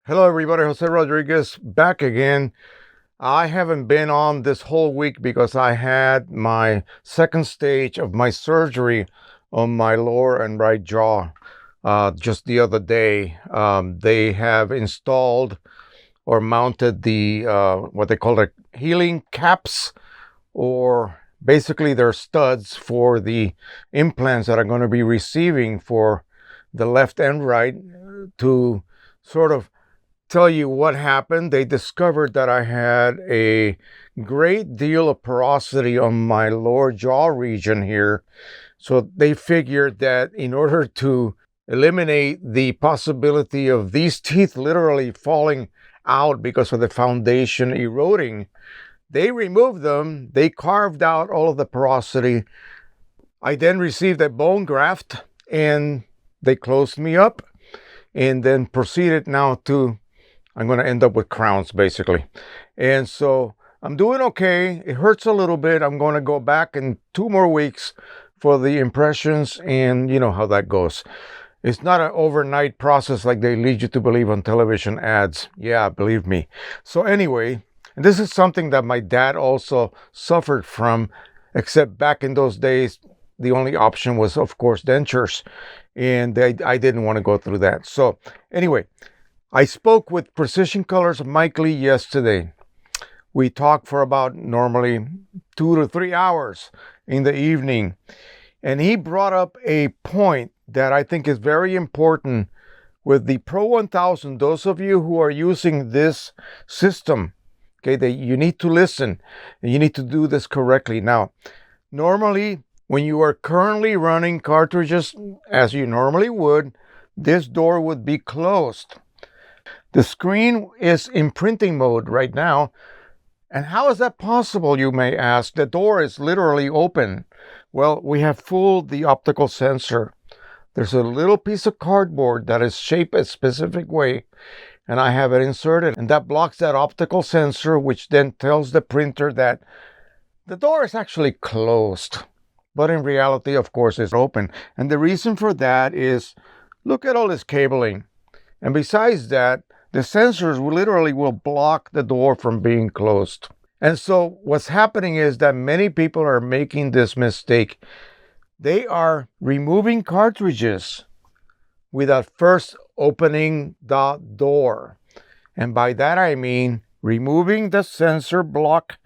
Hello everybody, Jose Rodriguez back again. I haven't been on this whole week because I had my second stage of my surgery on my lower and right jaw just the other day. They have installed or mounted the what they call the healing caps, or basically they're studs for the implants that I'm going to be receiving for the left and right to sort of tell you what happened. They discovered that I had a great deal of porosity on my lower jaw region here. So they figured that in order to eliminate the possibility of these teeth literally falling out because of the foundation eroding, they removed them. They carved out all of the porosity. I then received a bone graft and they closed me up and then proceeded now to I'm going to end up with crowns basically. And so I'm doing okay. It hurts a little bit. I'm going to go back in 2 more weeks for the impressions, and you know how that goes. It's not an overnight process like they lead you to believe on television ads. Yeah, believe me. So anyway, and this is something that my dad also suffered from, except back in those days, the only option was, of course, dentures. And I didn't want to go through that. So anyway, I spoke with Precisioncolors Mike Lee yesterday. We talked for about normally 2 to 3 hours in the evening. And he brought up a point that I think is very important with the Pro-1000. Those of you who are using this system, okay, that you need to listen and you need to do this correctly. Now, normally when you are currently running cartridges as you normally would, this door would be closed. The screen is in printing mode right now. And how is that possible, you may ask? The door is literally open. Well, we have fooled the optical sensor. There's a little piece of cardboard that is shaped a specific way, and I have it inserted, and that blocks that optical sensor, which then tells the printer that the door is actually closed. But in reality, of course, it's open. And the reason for that is, look at all this cabling. And besides that, the sensors literally will block the door from being closed. And so what's happening is that many people are making this mistake. They are removing cartridges without first opening the door. And by that I mean removing the sensor block,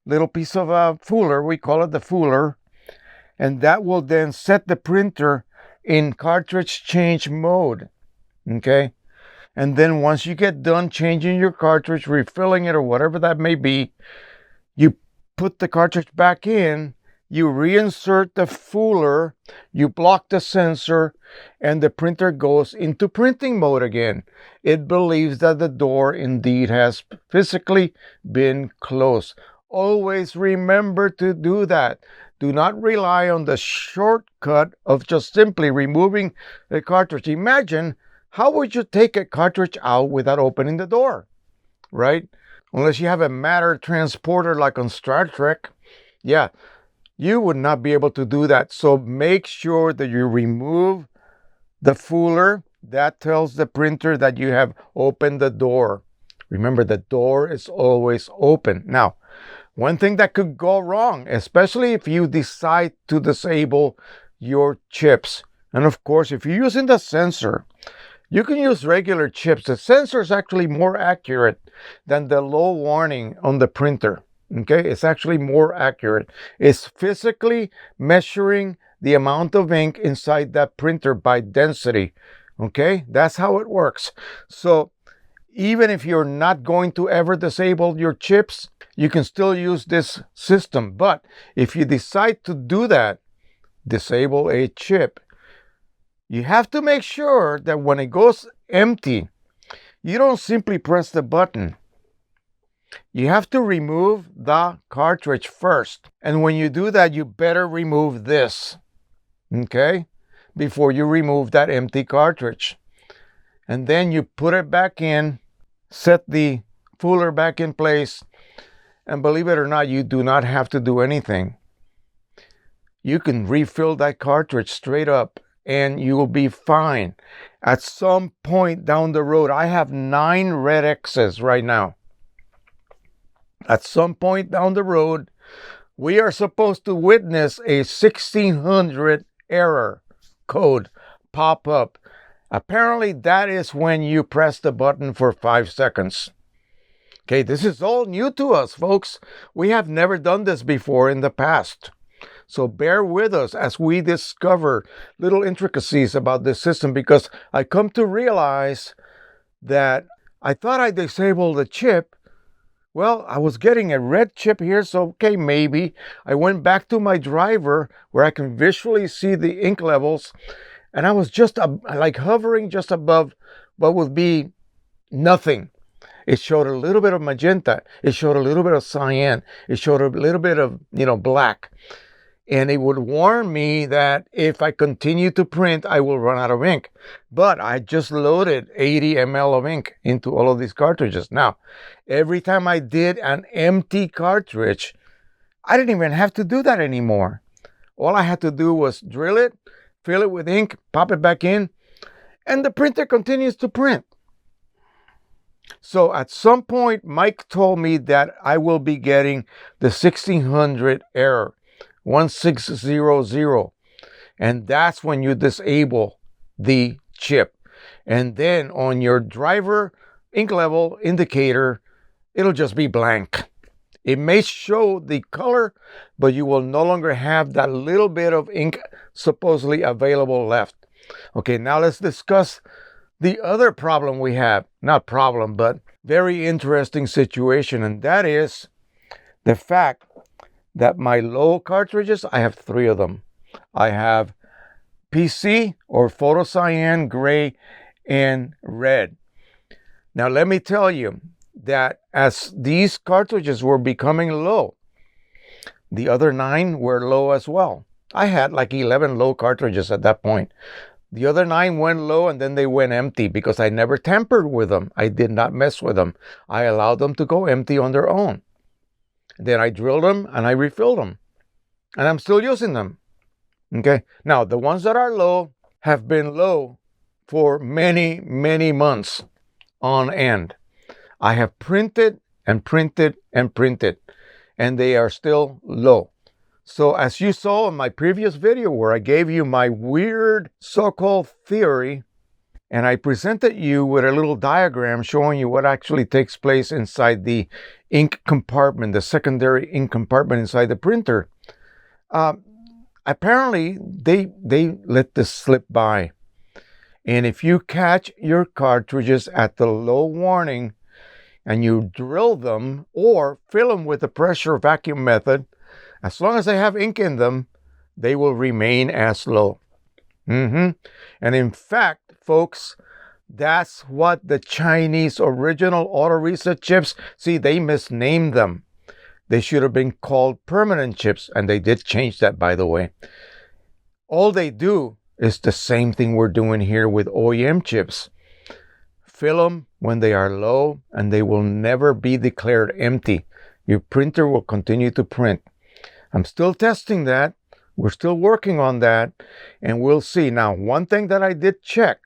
little piece of a fooler, we call it the fooler, and that will then set the printer in cartridge change mode. Okay? And then once you get done changing your cartridge, refilling it, or whatever that may be, you put the cartridge back in, you reinsert the fooler, you block the sensor, and the printer goes into printing mode again. It believes that the door indeed has physically been closed. Always remember to do that. Do not rely on the shortcut of just simply removing the cartridge. Imagine, how would you take a cartridge out without opening the door, right? Unless you have a matter transporter like on Star Trek. Yeah, you would not be able to do that. So make sure that you remove the fooler. That tells the printer that you have opened the door. Remember, the door is always open. Now, one thing that could go wrong, especially if you decide to disable your chips. And of course, if you're using the sensor, you can use regular chips. The sensor is actually more accurate than the low warning on the printer. Okay, it's actually more accurate. It's physically measuring the amount of ink inside that printer by density. Okay, that's how it works. So even if you're not going to ever disable your chips, you can still use this system. But if you decide to do that, disable a chip, you have to make sure that when it goes empty, you don't simply press the button. You have to remove the cartridge first. And when you do that, you better remove this, okay, before you remove that empty cartridge. And then you put it back in, set the fooler back in place, and believe it or not, you do not have to do anything. You can refill that cartridge straight up and you will be fine. At some point down the road, I have 9 red X's right now. At some point down the road, we are supposed to witness a 1600 error code pop up. Apparently, that is when you press the button for 5 seconds. Okay, this is all new to us, folks. We have never done this before in the past. So bear with us as we discover little intricacies about this system, because I come to realize that I thought I disabled the chip. Well, I was getting a red chip here, so okay, maybe. I went back to my driver where I can visually see the ink levels, and I was just like hovering just above what would be nothing. It showed a little bit of magenta. It showed a little bit of cyan. It showed a little bit of, black. And it would warn me that if I continue to print, I will run out of ink. But I just loaded 80 ml of ink into all of these cartridges. Now, every time I did an empty cartridge, I didn't even have to do that anymore. All I had to do was drill it, fill it with ink, pop it back in, and the printer continues to print. So at some point, Mike told me that I will be getting the 1600 error. 1600, and that's when you disable the chip. And then on your driver ink level indicator, it'll just be blank. It may show the color, but you will no longer have that little bit of ink supposedly available left. Okay, now let's discuss the other problem we have. Not problem, but very interesting situation, and that is the fact that my low cartridges, I have 3 of them. I have PC, or photo cyan, gray, and red. Now let me tell you that as these cartridges were becoming low, the other 9 were low as well. I had like 11 low cartridges at that point. The other 9 went low and then they went empty because I never tampered with them. I did not mess with them. I allowed them to go empty on their own. Then I drilled them and I refilled them. And I'm still using them. Okay. Now, the ones that are low have been low for many, many months on end. I have printed and printed and printed, and they are still low. So as you saw in my previous video where I gave you my weird so-called theory, and I presented you with a little diagram showing you what actually takes place inside the ink compartment, the secondary ink compartment inside the printer. Apparently, they let this slip by. And if you catch your cartridges at the low warning and you drill them or fill them with the pressure vacuum method, as long as they have ink in them, they will remain as low. And in fact, folks, that's what the Chinese original auto reset chips, see, they misnamed them. They should have been called permanent chips, and they did change that, by the way. All they do is the same thing we're doing here with OEM chips. Fill them when they are low, and they will never be declared empty. Your printer will continue to print. I'm still testing that. We're still working on that, and we'll see. Now, one thing that I did check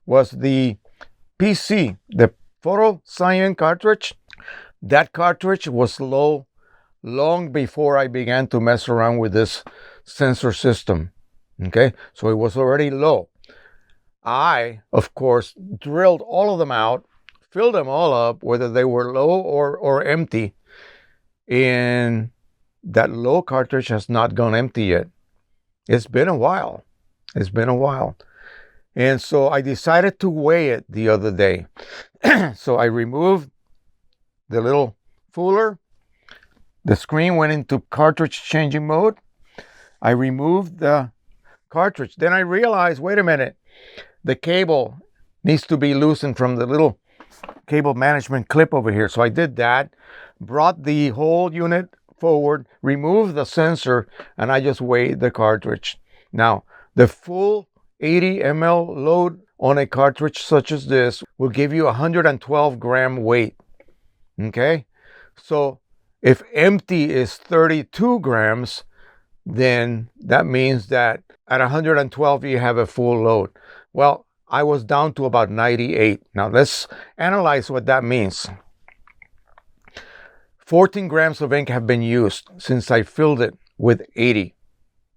was the PC, the photo cyan cartridge. That cartridge was low long before I began to mess around with this sensor system. Okay, so it was already low. I, of course, drilled all of them out, filled them all up, whether they were low or empty, and that low cartridge has not gone empty yet. It's been a while. It's been a while. And so I decided to weigh it the other day. So I removed the little fooler. The screen went into cartridge changing mode. I removed the cartridge. Then I realized, wait a minute, the cable needs to be loosened from the little cable management clip over here. So I did that, brought the whole unit forward, removed the sensor, and I just weighed the cartridge. Now, the full 80 ml load on a cartridge such as this will give you 112 gram weight. Okay? So if empty is 32 grams, then that means that at 112 you have a full load. Well, I was down to about 98. Now let's analyze what that means. 14 grams of ink have been used since I filled it with 80,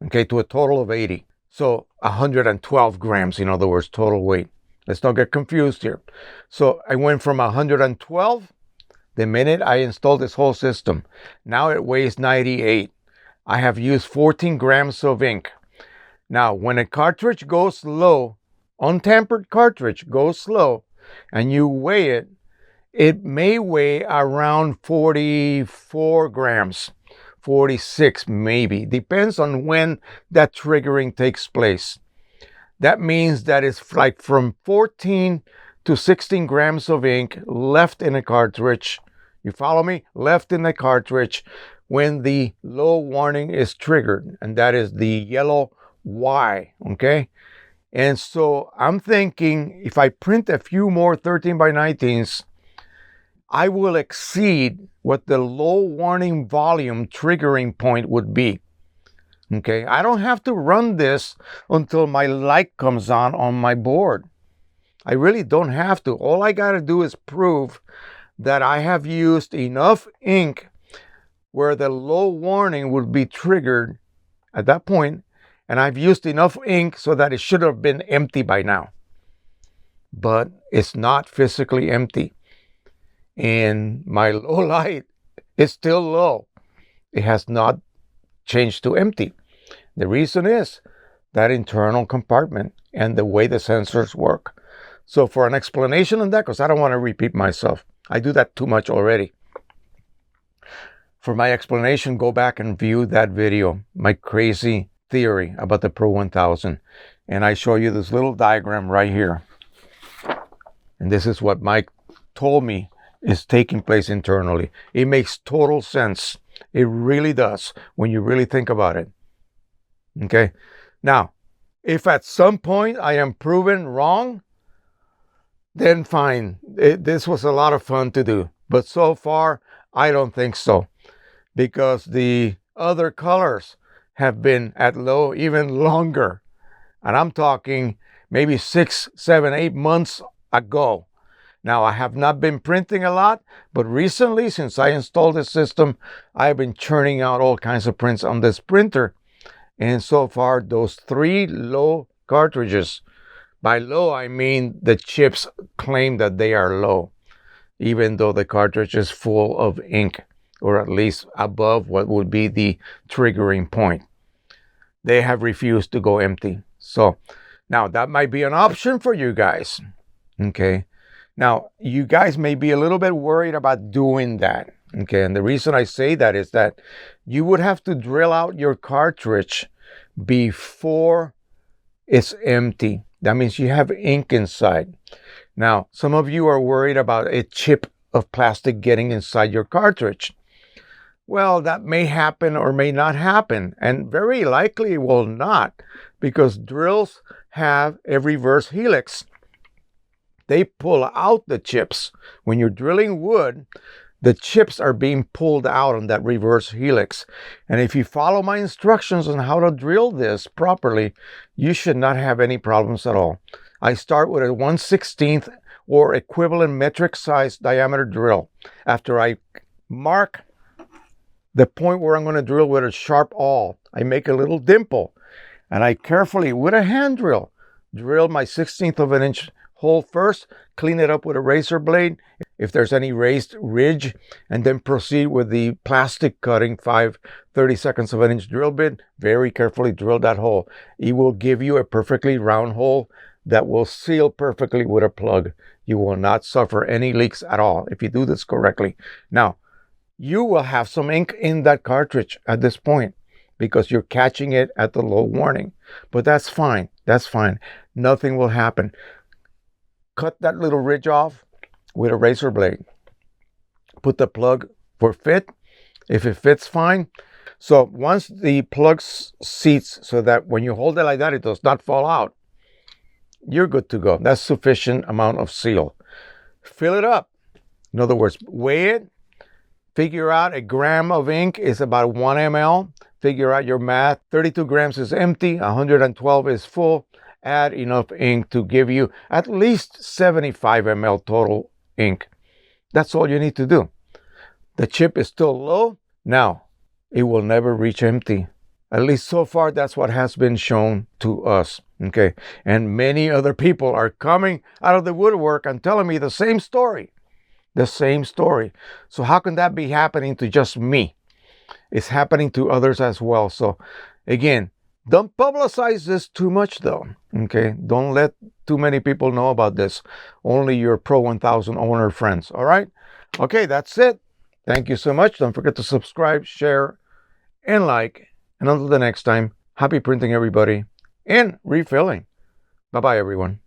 okay, to a total of 80. So 112 grams, in other words, total weight. Let's not get confused here. So I went from 112 the minute I installed this whole system. Now it weighs 98. I have used 14 grams of ink. Now, when a cartridge goes low, untampered cartridge goes slow, and you weigh it, it may weigh around 44 grams, 46 maybe. Depends on when that triggering takes place. That means that it's like from 14 to 16 grams of ink left in a cartridge. You follow me? Left in the cartridge when the low warning is triggered, and that is the yellow Y, okay? And so I'm thinking if I print a few more 13 by 19s, I will exceed what the low warning volume triggering point would be. Okay, I don't have to run this until my light comes on my board. I really don't have to. All I got to do is prove that I have used enough ink where the low warning would be triggered at that point, and I've used enough ink so that it should have been empty by now. But it's not physically empty. And my low light is still low. It has not changed to empty. The reason is that internal compartment and the way the sensors work. So for an explanation on that, because I don't want to repeat myself, I do that too much already. For my explanation, go back and view that video, my crazy theory about the Pro-1000. And I show you this little diagram right here. And this is what Mike told me is taking place internally. It makes total sense. It really does when you really think about it. Okay. Now, if at some point I am proven wrong, then fine. This was a lot of fun to do. But so far, I don't think so. Because the other colors have been at low even longer. And I'm talking maybe 6, 7, 8 months ago. Now, I have not been printing a lot, but recently, since I installed this system, I've been churning out all kinds of prints on this printer. And so far, those 3 low cartridges, by low, I mean the chips claim that they are low, even though the cartridge is full of ink, or at least above what would be the triggering point. They have refused to go empty. So now that might be an option for you guys. Okay. Now, you guys may be a little bit worried about doing that. Okay. And the reason I say that is that you would have to drill out your cartridge before it's empty. That means you have ink inside. Now, some of you are worried about a chip of plastic getting inside your cartridge. Well, that may happen or may not happen, and very likely it will not, because drills have a reverse helix. They pull out the chips. When you're drilling wood, the chips are being pulled out on that reverse helix. And if you follow my instructions on how to drill this properly, you should not have any problems at all. I start with a 1/16 or equivalent metric size diameter drill. After I mark the point where I'm going to drill with a sharp awl, I make a little dimple, and I carefully, with a hand drill my 1/16 of an inch hole first, clean it up with a razor blade if there's any raised ridge, and then proceed with the plastic cutting 5/32 of an inch drill bit. Very carefully drill that hole. It will give you a perfectly round hole that will seal perfectly with a plug. You will not suffer any leaks at all if you do this correctly. Now, you will have some ink in that cartridge at this point because you're catching it at the low warning. But that's fine. That's fine. Nothing will happen. Cut that little ridge off with a razor blade. Put the plug for fit. If it fits, fine. So once the plug seats so that when you hold it like that, it does not fall out, you're good to go. That's sufficient amount of seal. Fill it up. In other words, weigh it. Figure out a gram of ink is about 1 ml. Figure out your math. 32 grams is empty. 112 is full. add enough ink to give you at least 75 ml total ink. That's all you need to do. The chip is still low. Now, it will never reach empty. At least so far, that's what has been shown to us. Okay. And many other people are coming out of the woodwork and telling me the same story. The same story. So how can that be happening to just me? It's happening to others as well. So again, don't publicize this too much though. Okay. Don't let too many people know about this. Only your Pro-1000 owner friends. All right. Okay. That's it. Thank you so much. Don't forget to subscribe, share, and like. And until the next time, happy printing, everybody, and refilling. Bye-bye, everyone.